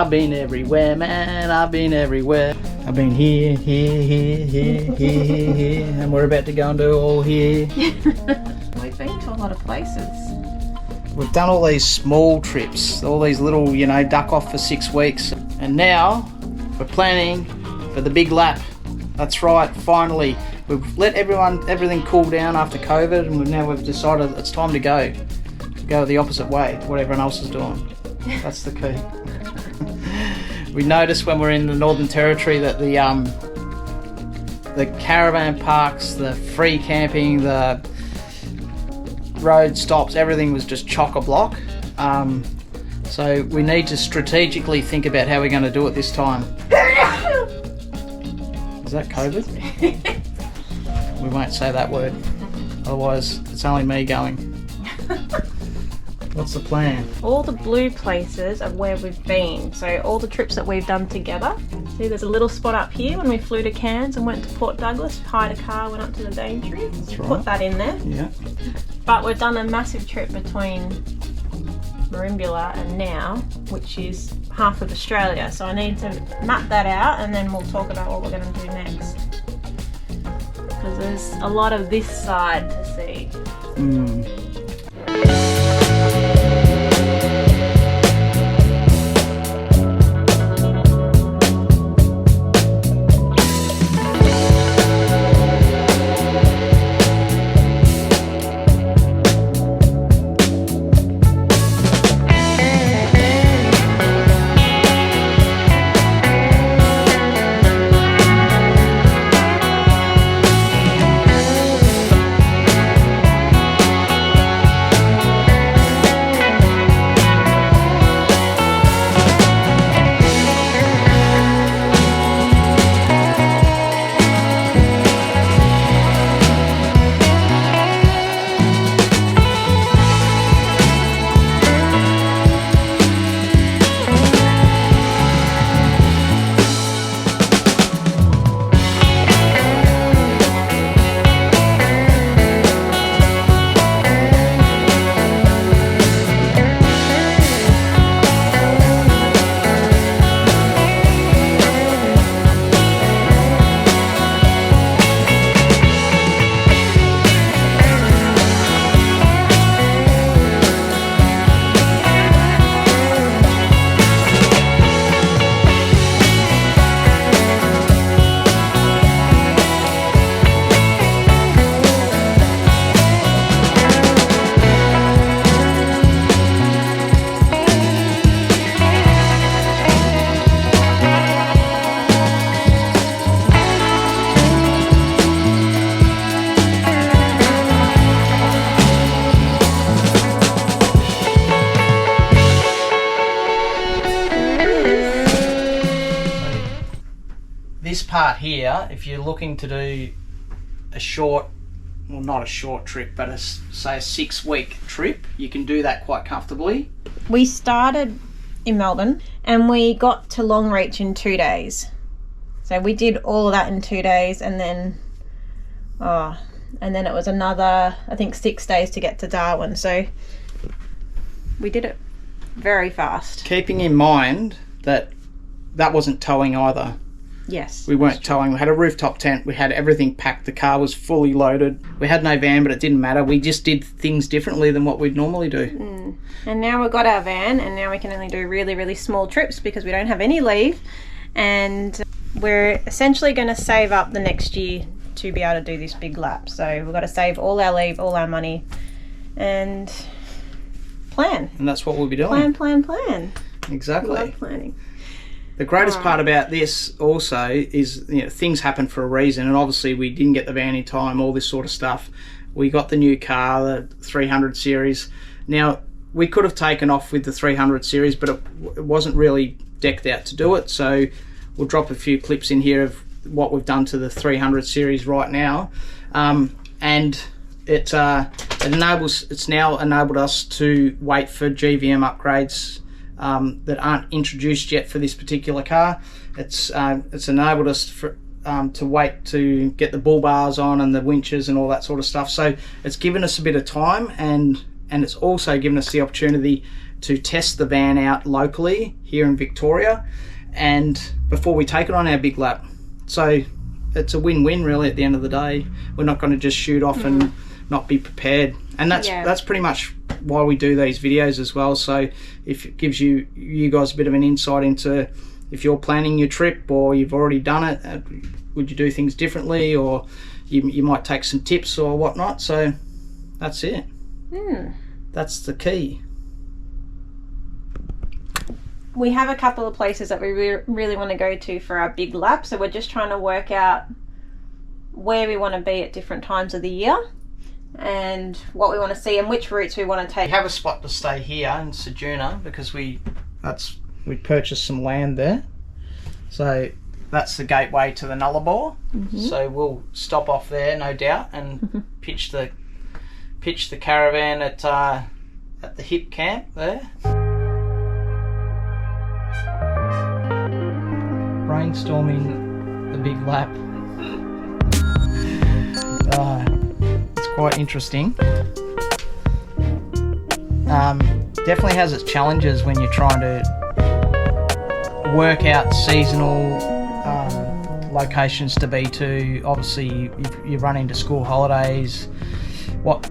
I've been everywhere, man, I've been everywhere. I've been here, and we're about to go and do all here. We've been to a lot of places. We've done all these small trips, all these little, you know, duck off for 6 weeks. And now we're planning for the big lap. That's right, finally. We've let everything cool down after COVID, and now we've decided it's time to go the opposite way to what everyone else is doing. That's the key. We noticed when we're in the Northern Territory that the caravan parks, the free camping, the road stops, everything was just chock-a-block. So we need to strategically think about how we're going to do it this time. Is that COVID? We won't say that word, otherwise it's only me going. What's the plan? All the blue places are where we've been, so all the trips that we've done together. See, there's a little spot up here when we flew to Cairns and went to Port Douglas, hired a car, went up to the Daintree. That's right. Put that in there. Yeah. But we've done a massive trip between Merimbula and now, which is half of Australia, so I need to map that out and then we'll talk about what we're going to do next. Because there's a lot of this side to see. This part here, if you're looking to do a short, well, not a short trip, but say a 6-week trip, you can do that quite comfortably. We started in Melbourne and we got to Longreach in 2 days. So we did all of that in 2 days, and then it was another, I think, 6 days to get to Darwin. So we did it very fast. Keeping in mind that wasn't towing either. Yes. We weren't towing. We had a rooftop tent. We had everything packed. The car was fully loaded. We had no van, but it didn't matter. We just did things differently than what we'd normally do. And now we've got our van, and now we can only do really, really small trips because we don't have any leave. And we're essentially going to save up the next year to be able to do this big lap. So we've got to save all our leave, all our money, and plan. And that's what we'll be doing. Plan. Exactly. Love planning. The greatest part about this also is, you know, things happen for a reason, and obviously we didn't get the van in time, all this sort of stuff. We got the new car, the 300 series. Now, we could have taken off with the 300 series, but it wasn't really decked out to do it, so we'll drop a few clips in here of what we've done to the 300 series right now. And it's now enabled us to wait for GVM upgrades that aren't introduced yet for this particular car. It's enabled us to wait to get the bull bars on and the winches and all that sort of stuff. So it's given us a bit of time, and and it's also given us the opportunity to test the van out locally here in Victoria and before we take it on our big lap. So it's a win-win really at the end of the day. We're not going to just shoot off and not be prepared, and that's pretty much why we do these videos as well. So if it gives you guys a bit of an insight into if you're planning your trip or you've already done it, would you do things differently, or you might take some tips or whatnot. So that's it. That's the key. We have a couple of places that we really want to go to for our big lap, so we're just trying to work out where we want to be at different times of the year and what we want to see and which routes we want to take. We have a spot to stay here in Ceduna because we purchased some land there, so that's the gateway to the Nullarbor. So we'll stop off there, no doubt, and pitch the caravan at the hip camp there. Brainstorming the big lap. It's quite interesting. Definitely has its challenges when you're trying to work out seasonal locations to be to. Obviously you run into school holidays, what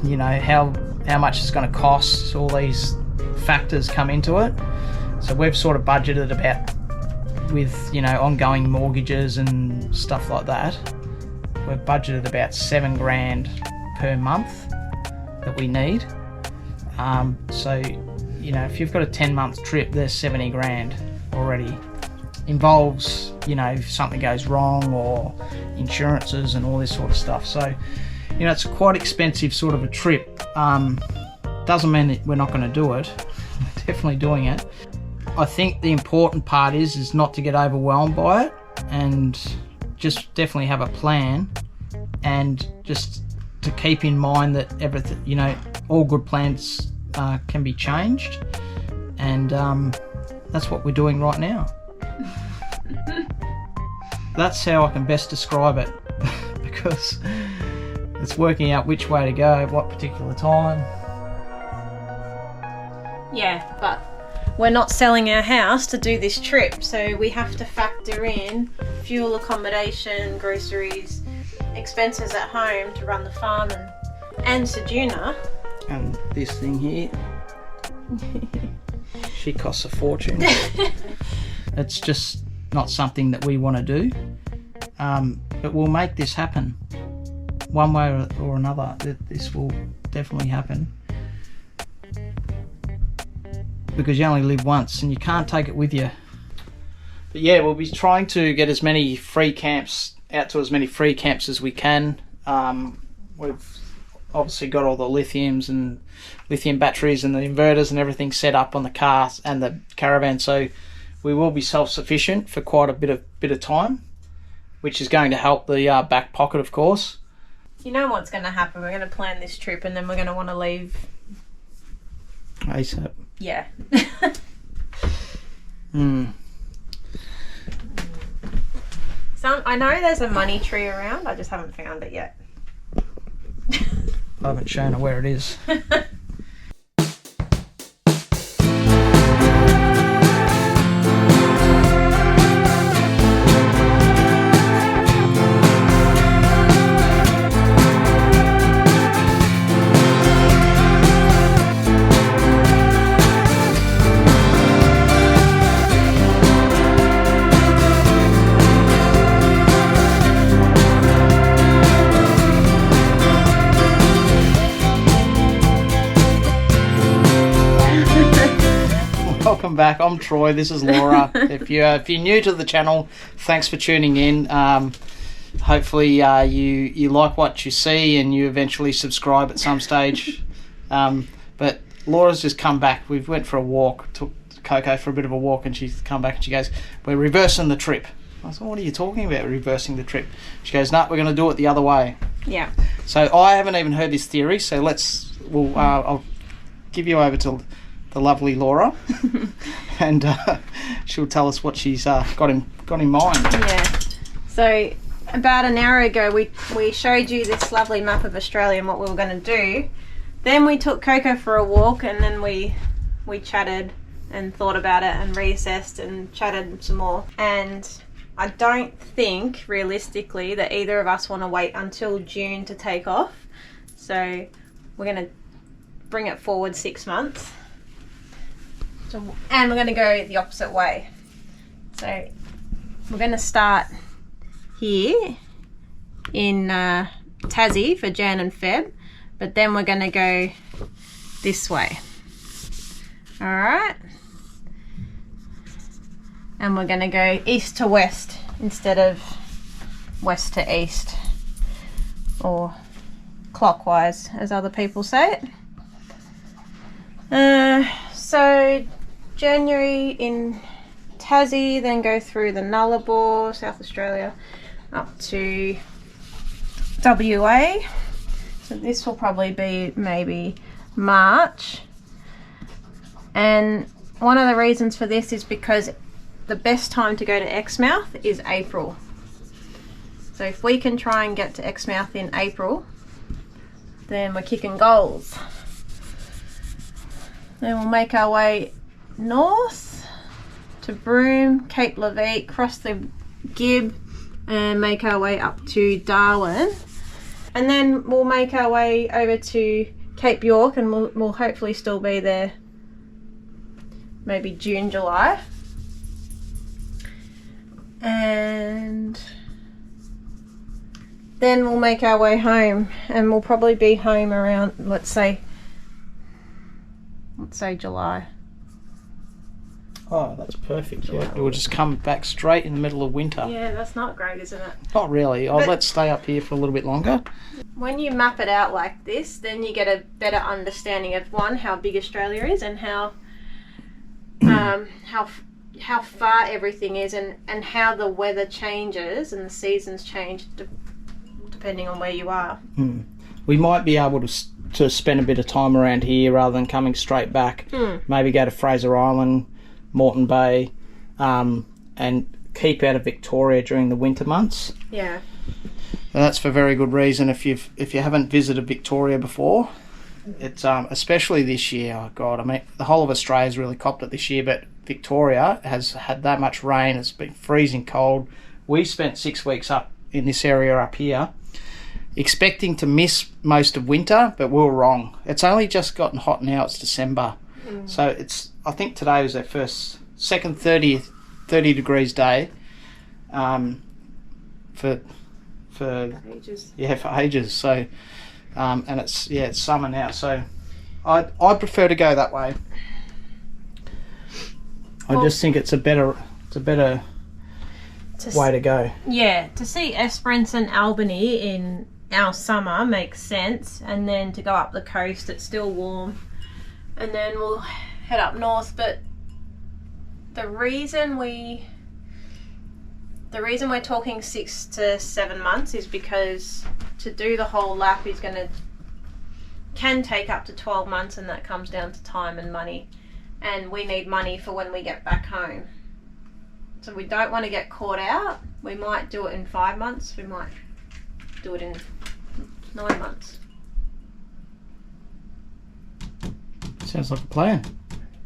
you know, how much it's going to cost. All these factors come into it. So we've sort of budgeted about, with, you know, ongoing mortgages and stuff like that, we've budgeted about $7,000 per month that we need. So, you know, if you've got a 10-month trip, there's $70,000 already. Involves, you know, if something goes wrong or insurances and all this sort of stuff. So, you know, it's quite expensive sort of a trip. Doesn't mean that we're not going to do it. We're definitely doing it. I think the important part is not to get overwhelmed by it, and just definitely have a plan, and just to keep in mind that everything, you know, all good plans can be changed, and that's what we're doing right now. That's how I can best describe it, because it's working out which way to go at what particular time. Yeah, but we're not selling our house to do this trip, so we have to factor in fuel, accommodation, groceries, expenses at home to run the farm and Ceduna. And this thing here, she costs a fortune. It's just not something that we want to do, but we'll make this happen one way or another. This will definitely happen, because you only live once and you can't take it with you. But yeah, we'll be trying to get as many free camps out to as many free camps as we can. We've obviously got all the lithiums and lithium batteries and the inverters and everything set up on the car and the caravan, so we will be self-sufficient for quite a bit of time, which is going to help the back pocket, of course. You know what's going to happen? We're going to plan this trip and then we're going to want to leave ASAP. Yeah. I know there's a money tree around, I just haven't found it yet. I haven't shown her where it is. Welcome back. I'm Troy. This is Laura. If you're new to the channel, thanks for tuning in. Hopefully you like what you see and you eventually subscribe at some stage. But Laura's just come back. We went for a walk, took Coco for a bit of a walk, and she's come back and she goes, "We're reversing the trip." I said, "What are you talking about, reversing the trip?" She goes, "No, we're going to do it the other way." Yeah. So I haven't even heard this theory, so I'll give you over to the lovely Laura, and she'll tell us what she's got in mind. Yeah. So about an hour ago, we showed you this lovely map of Australia and what we were going to do, Then we took Coco for a walk, and then we chatted and thought about it and reassessed and chatted some more. And I don't think realistically that either of us want to wait until June to take off. So we're going to bring it forward 6 months. And we're going to go the opposite way. So we're going to start here in Tassie for Jan and Feb, but then we're going to go this way. All right. And we're going to go east to west instead of west to east, or clockwise as other people say it. So January in Tassie, then go through the Nullarbor, South Australia, up to WA. So this will probably be maybe March. And one of the reasons for this is because the best time to go to Exmouth is April. So if we can try and get to Exmouth in April, then we're kicking goals. Then we'll make our way north to Broome, Cape Leveque, cross the Gibb, and make our way up to Darwin. And then we'll make our way over to Cape York, and we'll hopefully still be there maybe June, July. And then we'll make our way home, and we'll probably be home around, let's say July. Oh, that's perfect. Yeah, we'll just come back straight in the middle of winter. Yeah, that's not great, isn't it? Not really. Let's stay up here for a little bit longer. When you map it out like this, then you get a better understanding of, one, how big Australia is, and how far everything is, and how the weather changes and the seasons change depending on where you are. We might be able to spend a bit of time around here rather than coming straight back. Maybe go to Fraser Island, Moreton Bay, and keep out of Victoria during the winter months. Yeah. And that's for very good reason. If you haven't visited Victoria before, it's especially this year. Oh God, I mean, the whole of Australia's really copped it this year, but Victoria has had that much rain. It's been freezing cold. We spent 6 weeks up in this area up here, expecting to miss most of winter, but we were wrong. It's only just gotten hot now. It's December, so I think today was our second 30 degrees day, for ages. Yeah, for ages. So, and it's summer now. So, I prefer to go that way. I just think it's a better way to go. Yeah, to see Esperance and Albany in our summer makes sense, and then to go up the coast, it's still warm, and then we'll head up north. But the reason we're talking 6 to 7 months is because to do the whole lap can take up to 12 months, and that comes down to time and money. And we need money for when we get back home. So we don't want to get caught out. We might do it in 5 months. We might do it in 9 months. Sounds like a plan.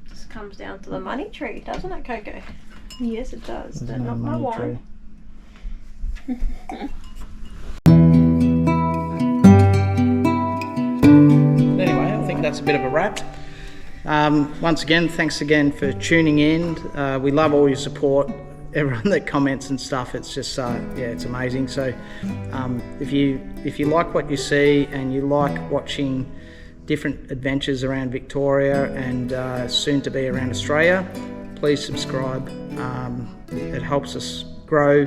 Just comes down to the money tree, doesn't it, Coco? Yes, it does. There's Not my one. Anyway, I think that's a bit of a wrap. Once again, thanks again for tuning in. We love all your support, everyone that comments and stuff. It's just it's amazing. So if you like what you see and you like watching different adventures around Victoria and soon to be around Australia, please subscribe. It helps us grow,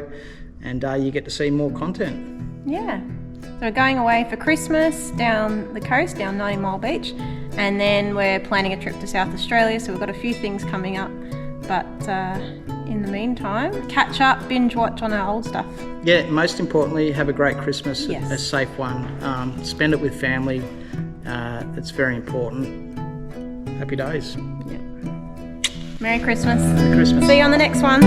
and you get to see more content. Yeah. So we're going away for Christmas down the coast, down 90 Mile Beach, and then we're planning a trip to South Australia, so we've got a few things coming up. But in the meantime, catch up, binge watch on our old stuff. Yeah, most importantly, have a great Christmas, yes. A safe one. Spend it with family. It's very important. Happy days. Yeah. Merry Christmas. Merry Christmas. See you on the next one.